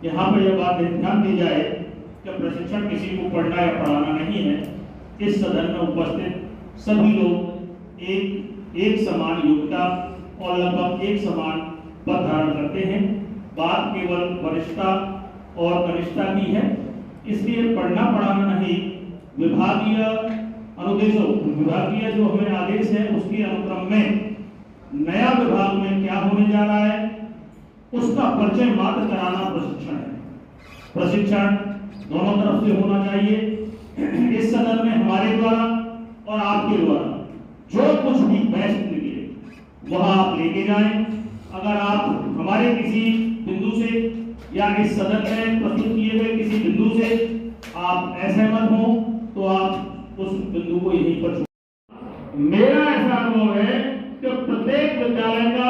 यहाँ पर यह बात ध्यान दी जाए कि प्रशिक्षण किसी को पढ़ना या पढ़ाना नहीं है। इस सदन में उपस्थित सभी लोग एक समान योग्यता और लगभग एक समान पद धारण करते हैं। बात केवल वरिष्ठता और कनिष्ठता की है। इसलिए पढ़ना पढ़ाना नहीं, विभागीय अनुदेशों, विभागीय जो हमें आदेश है उसके अनुक्रम में नया विभाग में क्या होने जा रहा है उसका परिचय मात्र कराना प्रशिक्षण है। प्रशिक्षण दोनों तरफ से होना चाहिए। इस सदन में हमारे द्वारा और आपके द्वारा जो कुछ भी बेस्ट निकले वह आप लेके जाएं। अगर आप हमारे किसी बिंदु से या इस सदन में प्रस्तुत किए हुए किसी बिंदु से आप असहमत हो तो आप उस बिंदु को यहीं पर छोड़। मेरा ऐसा अनुभव है कि प्रत्येक विद्यालय का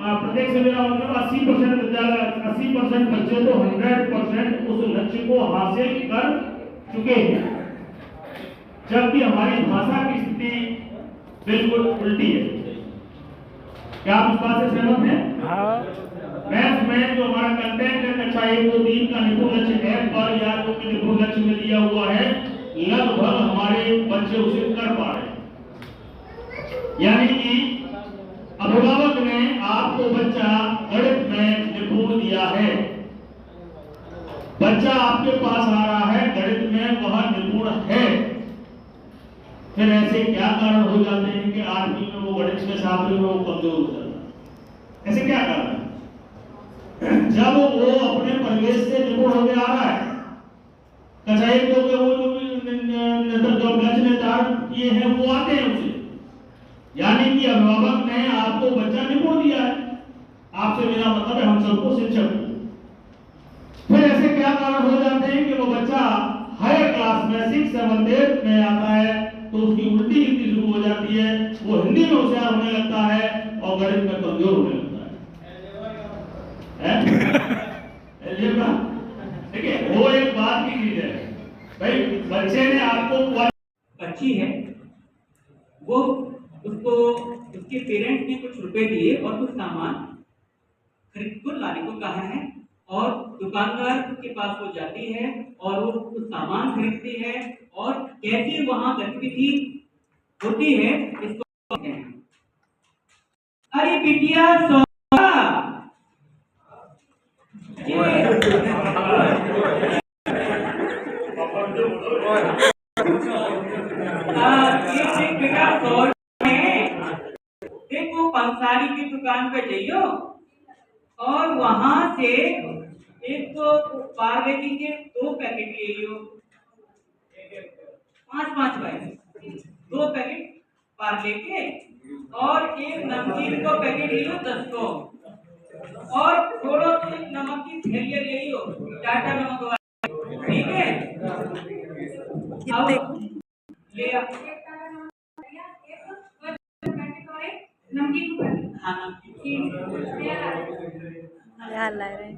प्रत्येक से मेरा मतलब 80% विद्यालय 80% बच्चे तो 100% उस लक्ष्य को हासिल कर चुके हैं, जबकि हमारी भाषा की स्थिति बिल्कुल उल्टी है। क्या आप इस बात से सहमत हैं? मैथ में जो हमारा कंटेंट है कक्षा 1 2 3 का निपुण लक्ष्य F पर या जो कि निपुण लक्ष्य में दिया हुआ है लगभग हमारे बच्चे उसे कर पा रहे हैं। यानी कि अभिभावक ने आपको बच्चा गणित में निपुण दिया है, बच्चा आपके पास आ रहा है गणित में वह निपुण है, फिर ऐसे क्या कारण हो जाते हैं कि 8वीं में वो गणित में 7वीं में वो कमजोर हो जाता है? ऐसे क्या कारण है? जब वो अपने परिवेश से निपुण होकर आ रहा है, कक्षा 1 2 के वो जो लक्ष्य निर्धारण किए हैं वो आते हैं उसे, यानी कि अभिभावक ने आपको बच्चा निपुण दिया है। आपसे मेरा मतलब है हम सबको शिक्षक। फिर ऐसे क्या कारण हो जाते हैं कि वो बच्चा हायर क्लास में 6 7 8 में आता है तो उसकी उल्टी हिंदी शुरू हो जाती है, वो हिंदी में होशियार होने लगता है और गणित में कमजोर होने लगता है। देखिए वो एक बात की चीज है भाई, बच्चे ने आपको अच्छी है वो उसको उसके पेरेंट्स ने कुछ रुपए दिए और कुछ सामान खरीद को लाने को कहा है और दुकानदार के पास वो जाती है और वो कुछ सामान खरीदती है और कैसे वहां गतिविधि होती है इसको कहते हैं। अरे बिटिया देखो पंसारी की दुकान पे जाइयो और वहां से एक तो पार्ले के 2 पैकेट ले लियो, 5 भाई 2 पैकेट पार्ले के और एक नमकीन को पैकेट ले लियो 10 को और थोड़ा सा नमक की थैली ले लियो, टाटा नमक वाला, ठीक है? अब ले आ नमकीन, हाँ नमकीन यार ला रहे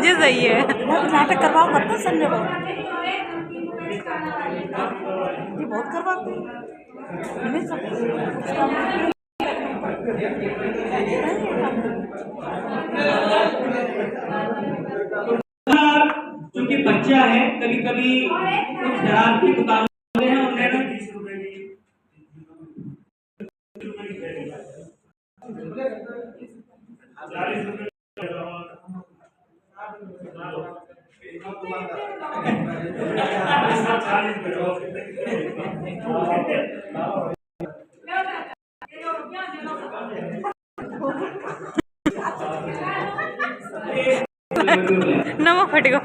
जी सही है। नाटक करवाओ मत तो संजय बाबू ये बहुत करवाते क्योंकि बच्चा है कभी कभी कुछ शराब की दुकान हैं उन्होंने 40 रुपए नमक फट गया।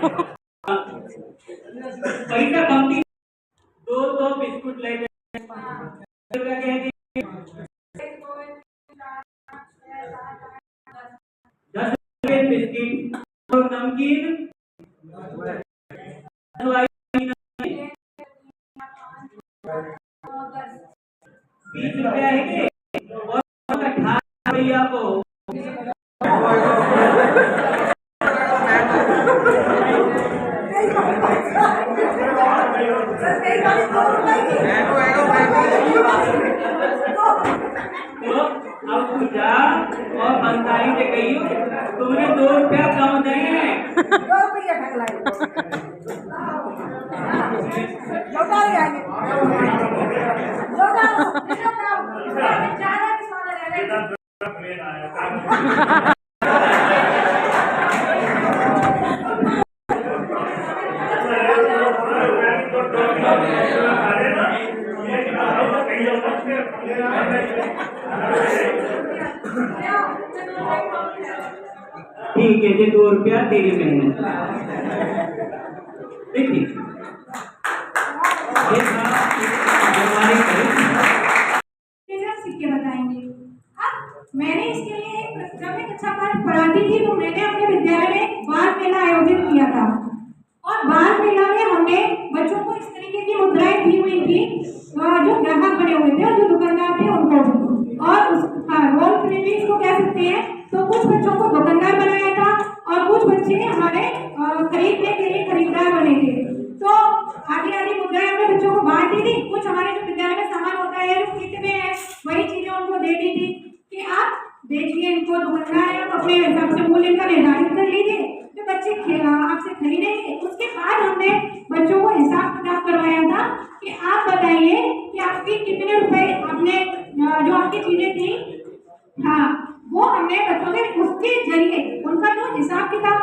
पैसा कम 2 बिस्कुट ले बिस्किट और नमकीन 20 रुपया है और 18 रुपया को ₹2 कम गए। 2 रुपये ठग लाए लौटा ले आएंगे लौटा ज्यादा किसान ठीक है जी, ₹2 तेरी मेहनत। देखिए ये था हमारे सिक्के बताएंगे। अब मैंने इसके लिए जब मैं कक्षा 5 पढ़ाती थी तो मैंने अपने विद्यालय में बाल मेला आयोजित किया था और बाल मेला में हमने बच्चों को इस तरीके की मुद्राएं दी हुई थी जो ग्राहक बने हुए थे और जो दुकानदार थे उनको भी। और उस रोल प्ले भी इसको कह सकते हैं। तो कुछ बच्चों को दुकानदार बनाया था और कुछ बच्चे हमारे खरीदने के लिए खरीदार बने थे। तो आधी आधी मुद्राएं हमने बच्चों को बांट दी थी। कुछ हमारे जो विद्यालय में सामान होता है जो किट में है वही चीजें उनको दे दी थी कि आप देखिए इनको दुकानदार है, आप अपने हिसाब से मूल्य इनका निर्धारित कर लीजिए, तो बच्चे आपसे खरीदेंगे। उसके बाद हमने बच्चों को हिसाब किताब करवाया था कि आप बताइए कि आपके कितने रुपए आपने जो आपकी चीजें थी, हाँ वो हमने बच्चों से उसके जरिए उनका जो हिसाब किताब